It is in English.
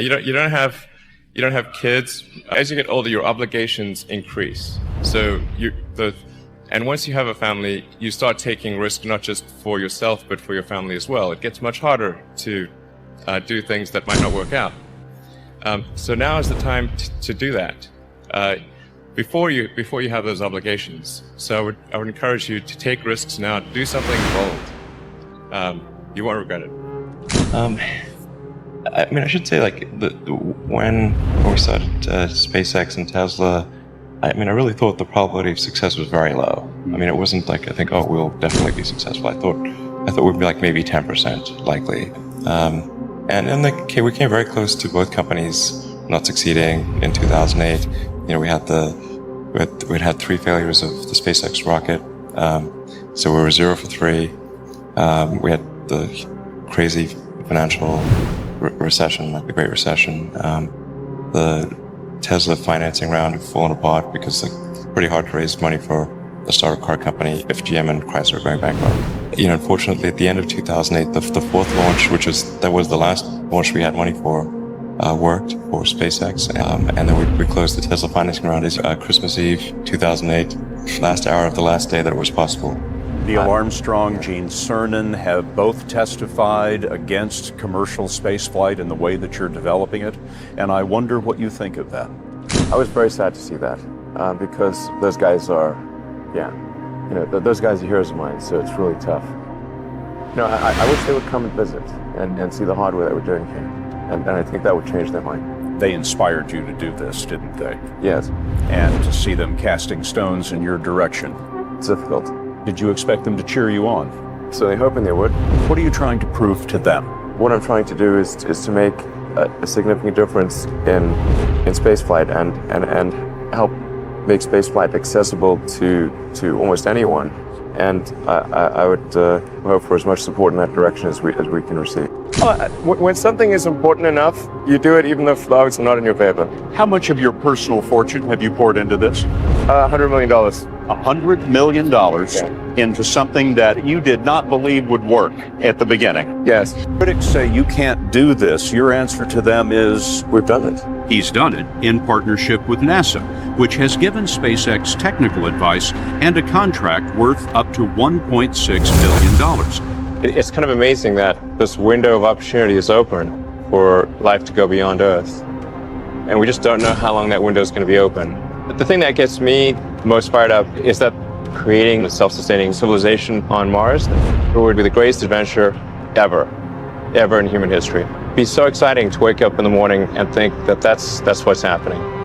You don't have kids. As you get older, your obligations increase. So and once you have a family, you start taking risk not just for yourself but for your family as well. It gets much harder to do things that might not work out. So now is the time to do that before you have those obligations. So I would encourage you to take risks now. Do something bold. You won't regret it. I mean, I should say, like, when we started SpaceX and Tesla, I mean, I really thought the probability of success was very low. I mean, it wasn't like I think, oh, we'll definitely be successful. I thought we'd be like maybe 10% likely. And we came very close to both companies not succeeding in 2008. You know, we'd had 3 failures of the SpaceX rocket. So we were 0 for 3. We had the crazy financial recession, like the Great Recession. The Tesla financing round had fallen apart because it's pretty hard to raise money for a startup car company if GM and Chrysler are going bankrupt. You know, unfortunately, at the end of 2008, the fourth launch, that was the last launch we had money for, worked for SpaceX. And then we closed the Tesla financing round Christmas Eve 2008, last hour of the last day that it was possible. Neil Armstrong, Gene Cernan have both testified against commercial spaceflight in the way that you're developing it, and I wonder what you think of that. I was very sad to see that, because those guys are, those guys are heroes of mine, so it's really tough. I wish they would come and visit and see the hardware that we're doing here, and I think that would change their mind. They inspired you to do this, didn't they? Yes. And to see them casting stones in your direction. It's difficult. Did you expect them to cheer you on? So they're hoping they would. What are you trying to prove to them? What I'm trying to do is to make a significant difference in spaceflight and help make spaceflight accessible to almost anyone. And I would hope for as much support in that direction as we can receive. When something is important enough, you do it even if the odds are not in your favor. How much of your personal fortune have you poured into this? $100 million. $100 million into something that you did not believe would work at the beginning. Yes. Critics say you can't do this. Your answer to them is, we've done it. He's done it in partnership with NASA, which has given SpaceX technical advice and a contract worth up to $1.6 billion. It's kind of amazing that this window of opportunity is open for life to go beyond Earth. And we just don't know how long that window is going to be open. But the thing that gets me most fired up is that creating a self-sustaining civilization on Mars would be the greatest adventure ever in human history. It'd be so exciting to wake up in the morning and think that that's what's happening.